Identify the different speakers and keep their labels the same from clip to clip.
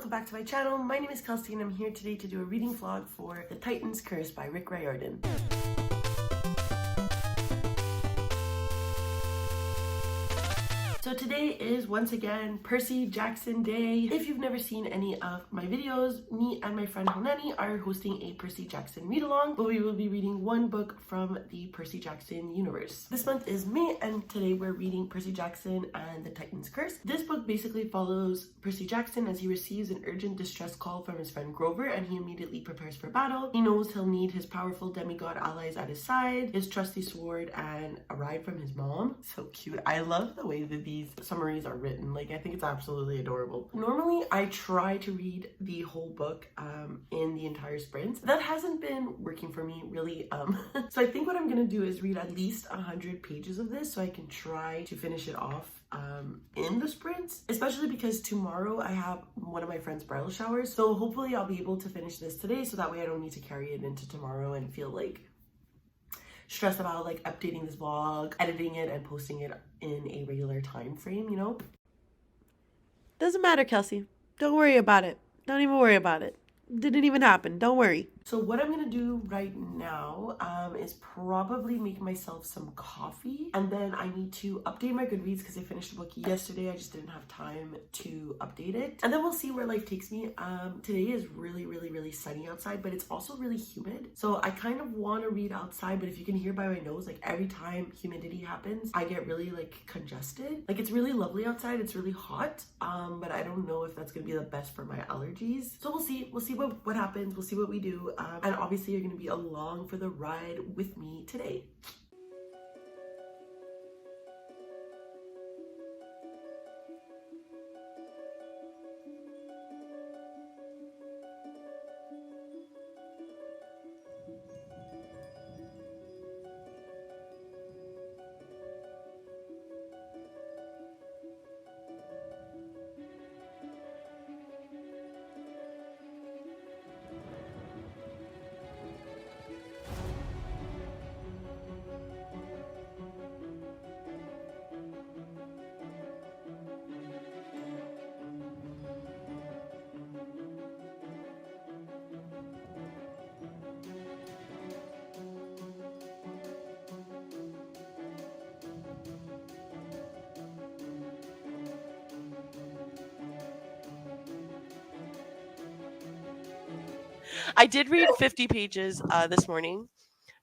Speaker 1: welcome back to my channel. My name is Kelsey and I'm here today to do a reading vlog for The Titan's Curse by Rick Riordan. So today is once again Percy Jackson Day. If you've never seen any of my videos, me and my friend Hanani are hosting a Percy Jackson read-along, but we will be reading one book from the Percy Jackson universe. This month is May and today we're reading Percy Jackson and the Titan's Curse. This book basically follows Percy Jackson as he receives an urgent distress call from his friend Grover and he immediately prepares for battle. He knows he'll need his powerful demigod allies at his side, his trusty sword, and a ride from his mom. So cute. I love the way that these summaries are written. Like, I think it's absolutely adorable. Normally I try to read the whole book in the entire sprint. That hasn't been working for me really. So I think what I'm gonna do is read at least 100 pages of this so I can try to finish it off in the sprints, especially because tomorrow I have one of my friend's bridal showers, so hopefully I'll be able to finish this today so that way I don't need to carry it into tomorrow and feel like stressed about like updating this vlog, editing it, and posting it in a regular time frame, you know? Doesn't matter, Kelsey. Don't worry about it. Don't even worry about it. Didn't even happen. Don't worry. So what I'm gonna do right now is probably make myself some coffee, and then I need to update my Goodreads because I finished the book yesterday. I just didn't have time to update it, and then we'll see where life takes me. Today is really sunny outside, but it's also really humid, so I kind of want to read outside, but if you can hear by my nose, like every time humidity happens I get really like congested. Like, it's really lovely outside, it's really hot, but I don't know if that's gonna be the best for my allergies, so we'll see what happens. We'll see what we do, and obviously you're going to be along for the ride with me today. I did read 50 pages this morning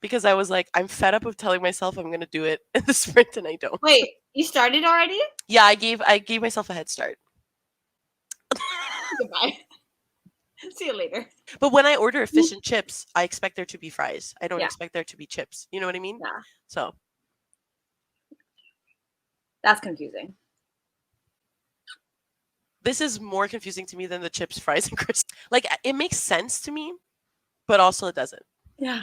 Speaker 1: because I was like, I'm fed up of telling myself I'm going to do it in the sprint and I don't.
Speaker 2: Wait, you started already?
Speaker 1: Yeah, I gave myself a head start.
Speaker 2: Goodbye. See you later.
Speaker 1: But when I order fish and chips, I expect there to be fries. I don't
Speaker 2: Yeah.
Speaker 1: expect there to be chips. You know what I mean?
Speaker 2: Yeah.
Speaker 1: So.
Speaker 2: That's confusing.
Speaker 1: This is more confusing to me than the chips, fries, and crisps. Like, it makes sense to me, but also it doesn't.
Speaker 2: Yeah.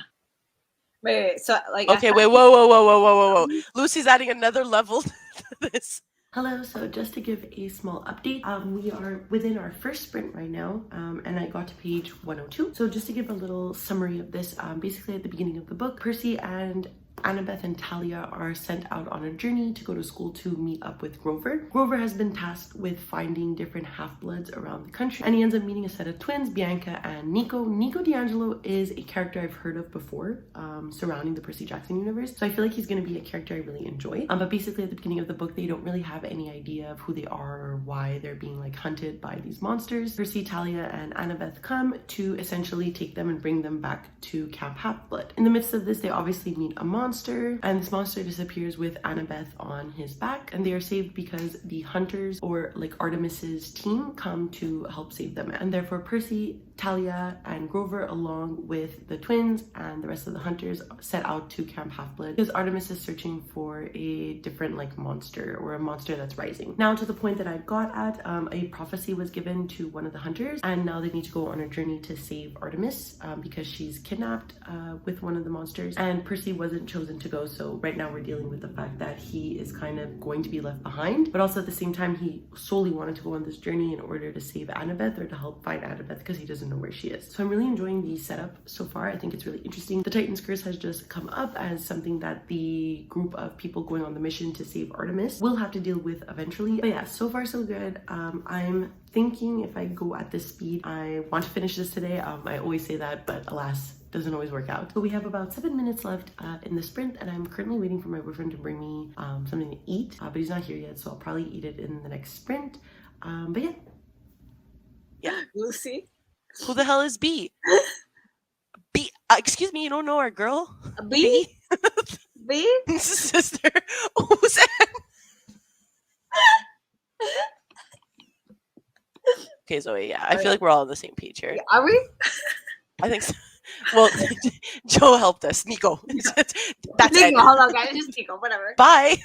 Speaker 2: Wait. So, like.
Speaker 1: Okay, wait, whoa. Lucy's adding another level to this. Hello, so just to give a small update, we are within our first sprint right now, and I got to page 102. So just to give a little summary of this, basically at the beginning of the book, Percy and Annabeth and Talia are sent out on a journey to go to school to meet up with Grover. Grover has been tasked with finding different half-bloods around the country, and he ends up meeting a set of twins, Bianca and Nico. Nico D'Angelo is a character I've heard of before, surrounding the Percy Jackson universe, so I feel like he's going to be a character I really enjoy. But basically at the beginning of the book, they don't really have any idea of who they are or why they're being like hunted by these monsters. Percy, Talia, and Annabeth come to essentially take them and bring them back to Camp Half-Blood. In the midst of this, they obviously meet a monster, and this monster disappears with Annabeth on his back, and they are saved because the hunters, or like Artemis's team, come to help save them, and therefore Percy, Talia, and Grover, along with the twins and the rest of the hunters, set out to Camp Half-Blood because Artemis is searching for a different like monster, or a monster that's rising. Now to the point that I got at, a prophecy was given to one of the hunters, and now they need to go on a journey to save Artemis because she's kidnapped with one of the monsters, and Percy wasn't chosen to go, so right now we're dealing with the fact that he is kind of going to be left behind, but also at the same time he solely wanted to go on this journey in order to save Annabeth, or to help find Annabeth, because he doesn't doesn't know where she is. So I'm really enjoying the setup so far. I think it's really interesting. The Titan's Curse has just come up as something that the group of people going on the mission to save Artemis will have to deal with eventually. But yeah, so far so good. I'm thinking if I go at this speed, I want to finish this today. I always say that, but alas, doesn't always work out. But we have about 7 minutes left in the sprint, and I'm currently waiting for my boyfriend to bring me something to eat, but he's not here yet, so I'll probably eat it in the next sprint. But yeah.
Speaker 2: Lucy.
Speaker 3: Who the hell is B? B. Excuse me, you don't know our girl?
Speaker 2: B? B?
Speaker 3: Sister. Who's that? Okay, Zoe, yeah. I feel like we're all on the same page here.
Speaker 2: Are we?
Speaker 3: I think so. Well, Joe helped us. Nico. That's it.
Speaker 2: Nico, hold on, guys. Just Nico, whatever.
Speaker 3: Bye.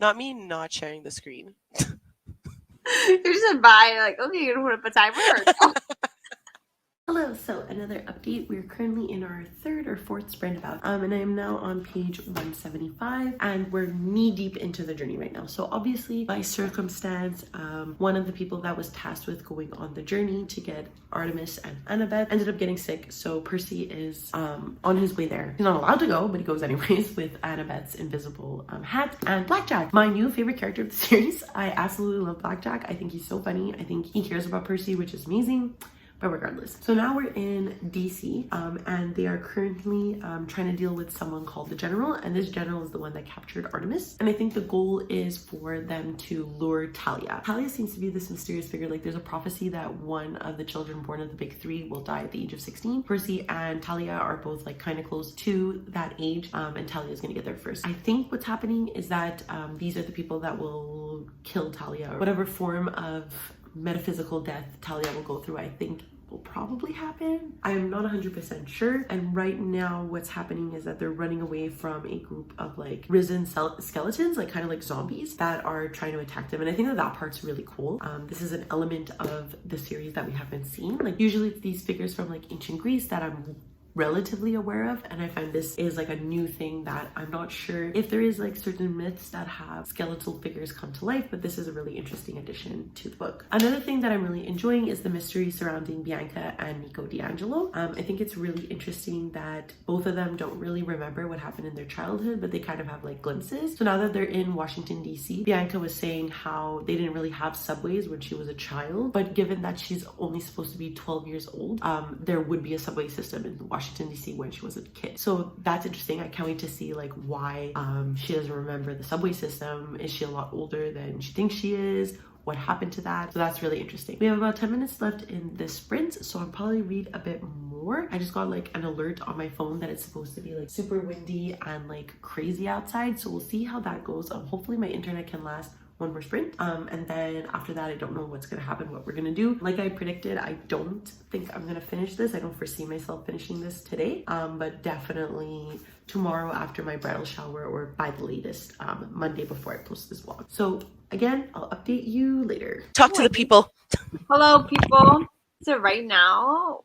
Speaker 3: Not me not sharing the screen.
Speaker 2: You just said bye. Like, okay, you're gonna put up a timer or no?
Speaker 1: Hello, so another update. We're currently in our 3rd or 4th sprint about, and I am now on page 175, and we're knee deep into the journey right now. So obviously, by circumstance, one of the people that was tasked with going on the journey to get Artemis and Annabeth ended up getting sick. So Percy is on his way there. He's not allowed to go, but he goes anyways with Annabeth's invisible hat and Blackjack, my new favorite character of the series. I absolutely love Blackjack. I think he's so funny. I think he cares about Percy, which is amazing. But regardless, so now we're in DC, and they are currently trying to deal with someone called the General, and this General is the one that captured Artemis. And I think the goal is for them to lure Talia. Talia seems to be this mysterious figure. Like, there's a prophecy that one of the children born of the big 3 will die at the age of 16. Percy and Talia are both like kind of close to that age, and Talia is gonna get there first. I think what's happening is that these are the people that will kill Talia, or whatever form of metaphysical death Talia will go through, I think will probably happen. I am not 100% sure. And right now what's happening is that they're running away from a group of like risen skeletons, like kind of like zombies that are trying to attack them. And I think that that part's really cool. This is an element of the series that we haven't seen. Like, usually it's these figures from like ancient Greece that I'm relatively aware of, and I find this is like a new thing that I'm not sure if there is like certain myths that have skeletal figures come to life, but this is a really interesting addition to the book. Another thing that I'm really enjoying is the mystery surrounding Bianca and Nico D'Angelo. I think it's really interesting that both of them don't really remember what happened in their childhood, but they kind of have like glimpses. So now that they're in Washington DC, Bianca was saying how they didn't really have subways when she was a child, but given that she's only supposed to be 12 years old, there would be a subway system in Washington DC when she was a kid. So that's interesting. I can't wait to see like why she doesn't remember the subway system. Is she a lot older than she thinks she is? What happened to that? So that's really interesting. We have about 10 minutes left in this sprint, so I'll probably read a bit more. I just got like an alert on my phone that it's supposed to be like super windy and like crazy outside, so we'll see how that goes. Hopefully my internet can last one more sprint, and then after that I don't know what's gonna happen, what we're gonna do. Like I predicted, I don't think I'm gonna finish this. I don't foresee myself finishing this today, but definitely tomorrow after my bridal shower, or by the latest Monday before I post this vlog. So again, I'll update you later.
Speaker 3: Talk to the people.
Speaker 2: Hello, people. So right now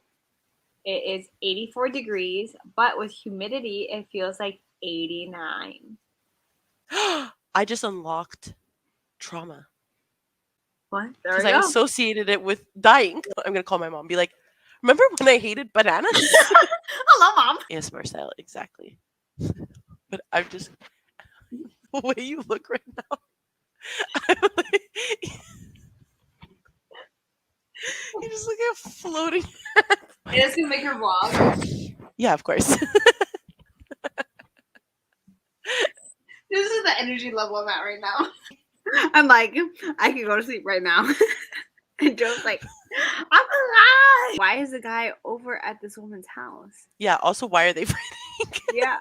Speaker 2: it is 84 degrees, but with humidity it feels like 89.
Speaker 3: I just unlocked trauma.
Speaker 2: What? There
Speaker 3: Because
Speaker 2: we
Speaker 3: I
Speaker 2: go.
Speaker 3: associated it with dying. I'm gonna call my mom, be like, remember when I hated bananas?
Speaker 2: Hello, Mom.
Speaker 3: ASMR style, exactly. But I'm just, the way you look right now, I'm like, you just look at floating.
Speaker 2: It's gonna make her vlog.
Speaker 3: Yeah, of course.
Speaker 2: This is the energy level I'm at right now. I'm like, I can go to sleep right now. And Joe's like, I'm alive. Why is the guy over at this woman's house?
Speaker 3: Yeah, also, why are they fighting?
Speaker 2: Yeah.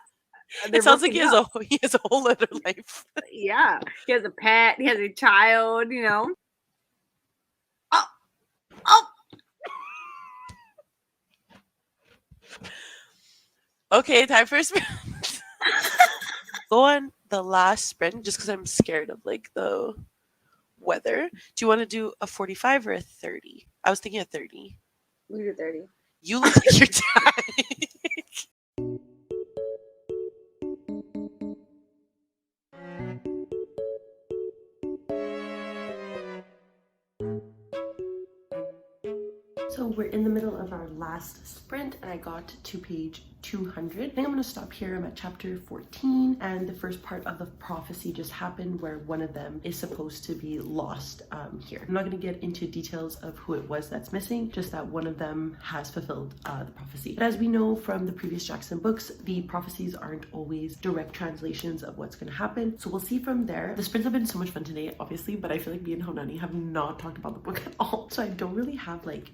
Speaker 3: It sounds like he has a whole other life.
Speaker 2: Yeah. He has a pet, he has a child, you know. Oh.
Speaker 3: Okay, time for a sprint. Go on the last sprint just because I'm scared of like the weather. Do you want to do a 45 or a 30? I was thinking a 30.
Speaker 2: We do 30.
Speaker 3: You look like you're dying.
Speaker 1: So we're in the middle of our last sprint and I got to page 200. I think I'm going to stop here. I'm at chapter 14 and the first part of the prophecy just happened where one of them is supposed to be lost here. I'm not going to get into details of who it was that's missing, just that one of them has fulfilled the prophecy. But as we know from the previous Jackson books, the prophecies aren't always direct translations of what's going to happen. So we'll see from there. The sprints have been so much fun today, obviously, but I feel like me and Honani have not talked about the book at all. So I don't really have like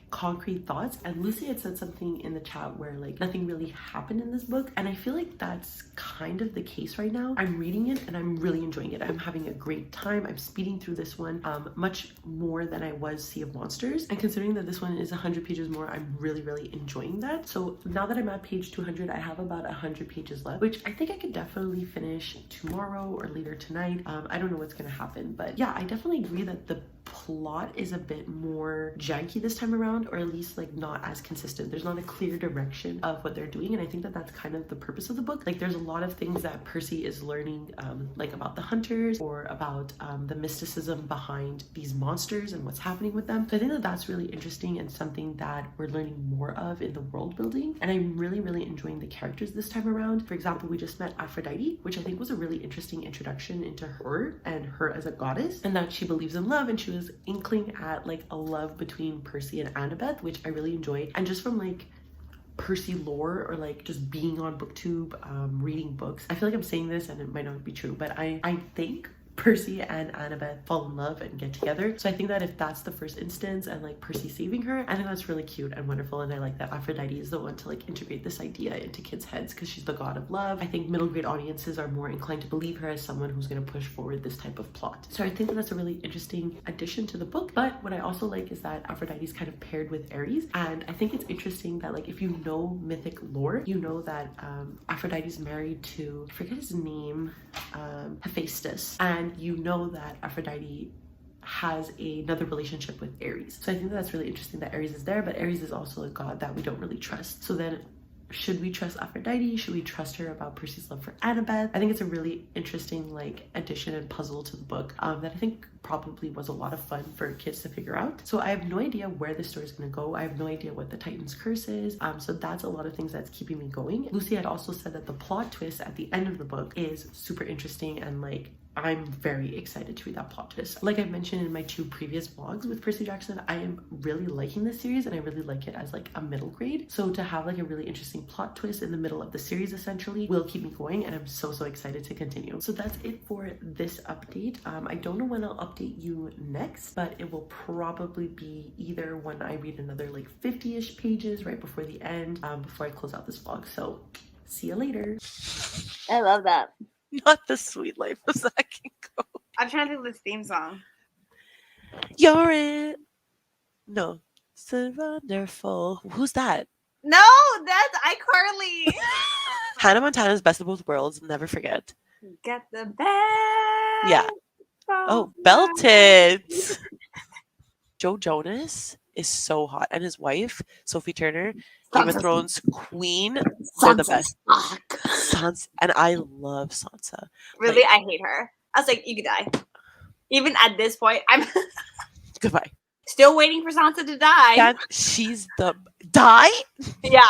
Speaker 1: concrete thoughts, and Lucy had said something in the chat where like nothing really happened in this book, and I feel like that's kind of the case right now. I'm reading it and I'm really enjoying it. I'm having a great time. I'm speeding through this one much more than I was Sea of Monsters, and considering that this one is 100 pages more, I'm really enjoying that. So now that I'm at page 200, I have about 100 pages left, which I think I could definitely finish tomorrow or later tonight. I don't know what's gonna happen, but yeah, I definitely agree that the plot is a bit more janky this time around, or at least like not as consistent. There's not a clear direction of what they're doing, and I think that that's kind of the purpose of the book. Like there's a lot of things that Percy is learning like about the hunters or about the mysticism behind these monsters and what's happening with them. So I think that that's really interesting and something that we're learning more of in the world building, and I'm really enjoying the characters this time around. For example, we just met Aphrodite, which I think was a really interesting introduction into her and her as a goddess, and that she believes in love, and she was inkling at like a love between Percy and Annabeth, which I really enjoyed. And just from like Percy lore, or like just being on booktube, reading books, I feel like I'm saying this and it might not be true, but I think Percy and Annabeth fall in love and get together. So I think that if that's the first instance and like Percy saving her, I think that's really cute and wonderful, and I like that Aphrodite is the one to like integrate this idea into kids' heads because she's the god of love. I think middle grade audiences are more inclined to believe her as someone who's going to push forward this type of plot. So I think that that's a really interesting addition to the book. But what I also like is that Aphrodite is kind of paired with Ares, and I think it's interesting that like if you know mythic lore, you know that Aphrodite's married to, I forget his name, Hephaestus, and you know that Aphrodite has another relationship with Ares. So I think that's really interesting that Ares is there, but Ares is also a god that we don't really trust. So then should we trust Aphrodite? Should we trust her about Percy's love for Annabeth? I think it's a really interesting like addition and puzzle to the book that I think probably was a lot of fun for kids to figure out. So I have no idea where this story is going to go. I have no idea what the Titan's curse is. So that's a lot of things that's keeping me going. Lucy had also said that the plot twist at the end of the book is super interesting, and like I'm very excited to read that plot twist. Like I mentioned in my 2 previous vlogs with Percy Jackson, I am really liking this series and I really like it as like a middle grade. So to have like a really interesting plot twist in the middle of the series essentially will keep me going, and I'm so excited to continue. So that's it for this update. I don't know when I'll update you next, but it will probably be either when I read another like 50-ish pages right before the end, before I close out this vlog. So see you later.
Speaker 2: I love that.
Speaker 3: Not the sweet life of Zach and Co.
Speaker 2: I'm trying to think of this theme song.
Speaker 3: You're it. No. So wonderful. Who's that?
Speaker 2: No, that's iCarly.
Speaker 3: Hannah Montana's Best of Both Worlds. Never forget.
Speaker 2: Get the best.
Speaker 3: Yeah. Oh, belted. Joe Jonas is so hot, and his wife, Sophie Turner, Game of Thrones queen. They're the best. Sansa, and I love Sansa.
Speaker 2: Really,
Speaker 3: Like,
Speaker 2: I hate her. I was like, you could die. Even at this point, I'm
Speaker 3: goodbye.
Speaker 2: still waiting for Sansa to die.
Speaker 3: She's the die.
Speaker 2: Yeah.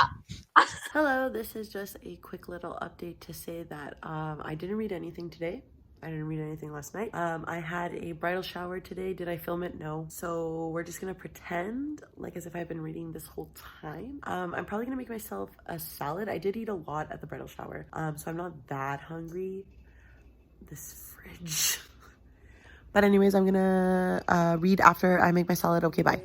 Speaker 1: Hello, this is just a quick little update to say that I didn't read anything today. I didn't read anything last night. I had a bridal shower today. Did I film it? No. So we're just gonna pretend like as if I've been reading this whole time. I'm probably gonna make myself a salad. I did eat a lot at the bridal shower, so I'm not that hungry. This fridge. But anyways, I'm gonna read after I make my salad. Okay, bye.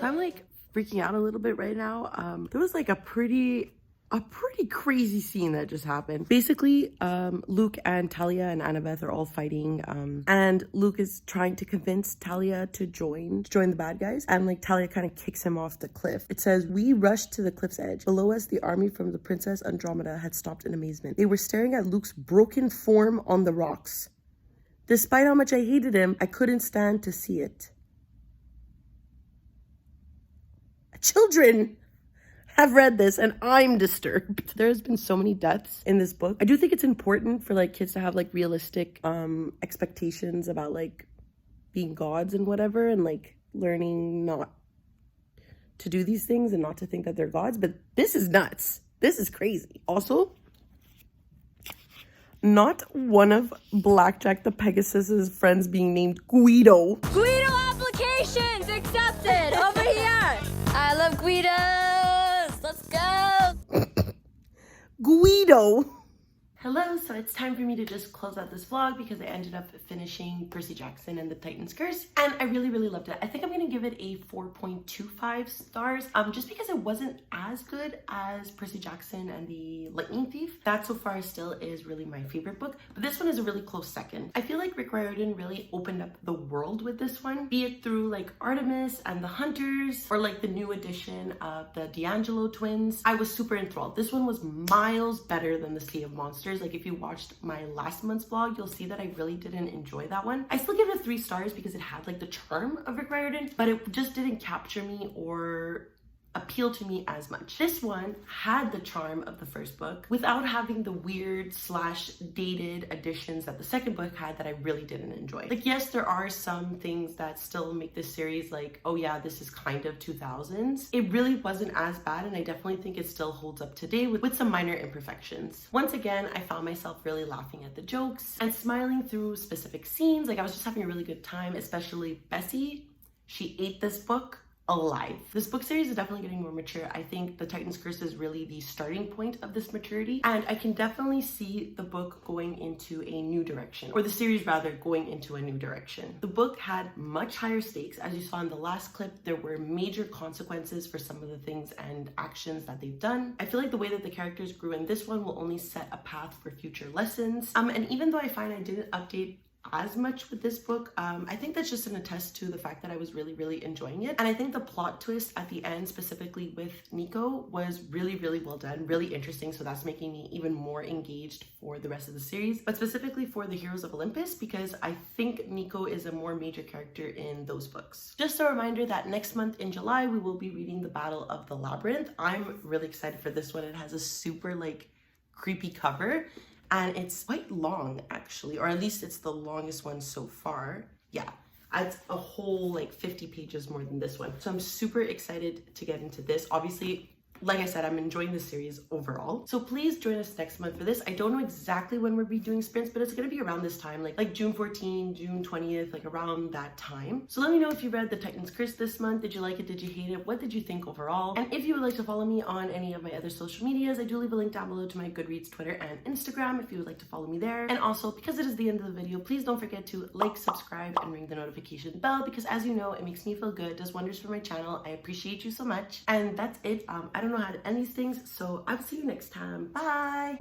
Speaker 1: I'm like freaking out a little bit right now. There was like a pretty a pretty crazy scene that just happened. Basically, Luke and Talia and Annabeth are all fighting, and Luke is trying to convince Talia to join the bad guys, and like Talia kind of kicks him off the cliff. It says, "We rushed to the cliff's edge. Below us, the army from the Princess Andromeda had stopped in amazement. They were staring at Luke's broken form on the rocks. Despite how much I hated him, I couldn't stand to see it." Children have read this and I'm disturbed. There's been so many deaths in this book. I do think it's important for like kids to have like realistic expectations about like being gods and whatever, and like learning not to do these things and not to think that they're gods, but this is nuts. This is crazy. Also, not one of Blackjack the Pegasus's friends being named Guido.
Speaker 4: Guido applications accepted over here. I love Guidos. Let's go.
Speaker 1: Guido. Hello, so it's time for me to just close out this vlog because I ended up finishing Percy Jackson and the Titan's Curse, and I really loved it. I think I'm gonna give it a 4.25 stars, just because it wasn't as good as Percy Jackson and the Lightning Thief. That so far still is really my favorite book, but this one is a really close second. I feel like Rick Riordan really opened up the world with this one, be it through like Artemis and the Hunters, or like the new edition of the D'Angelo twins. I was super enthralled. This one was miles better than the Sea of Monsters. Like if you watched my last month's vlog, you'll see that I really didn't enjoy that one. I still give it 3 stars because it had like the charm of Rick Riordan, but it just didn't capture me or appeal to me as much. This one had the charm of the first book without having the weird / dated additions that the second book had that I really didn't enjoy. Like, yes, there are some things that still make this series like, oh yeah, this is kind of 2000s. It really wasn't as bad, and I definitely think it still holds up today with some minor imperfections. Once again, I found myself really laughing at the jokes and smiling through specific scenes. Like, I was just having a really good time, especially Bessie. She ate this book alive. This book series is definitely getting more mature. I think the Titan's Curse is really the starting point of this maturity, and I can definitely see the book going into a new direction, or the series rather going into a new direction. The book had much higher stakes. As you saw in the last clip, there were major consequences for some of the things and actions that they've done. I feel like the way that the characters grew in this one will only set a path for future lessons. And even though I find I didn't update as much with this book, I think that's just an attest to the fact that I was really enjoying it. And I think the plot twist at the end, specifically with Nico, was really well done, really interesting. So that's making me even more engaged for the rest of the series, but specifically for the Heroes of Olympus, because I think Nico is a more major character in those books. Just a reminder that next month in July, we will be reading the Battle of the Labyrinth. I'm really excited for this one. It has a super like creepy cover, and it's quite long actually, or at least it's the longest one so far. Yeah, it's a whole like 50 pages more than this one. So I'm super excited to get into this. Obviously, like I said, I'm enjoying the series overall. So please join us next month for this. I don't know exactly when we'll be doing sprints, but it's gonna be around this time, like June 14, June 20th, like around that time. So let me know if you read The Titan's Curse this month. Did you like it? Did you hate it? What did you think overall? And if you would like to follow me on any of my other social medias, I do leave a link down below to my Goodreads, Twitter, and Instagram if you would like to follow me there. And also, because it is the end of the video, please don't forget to like, subscribe, and ring the notification bell, because as you know, it makes me feel good, does wonders for my channel. I appreciate you so much. And that's it. I don't know how to end these things, so I'll see you next time. Bye.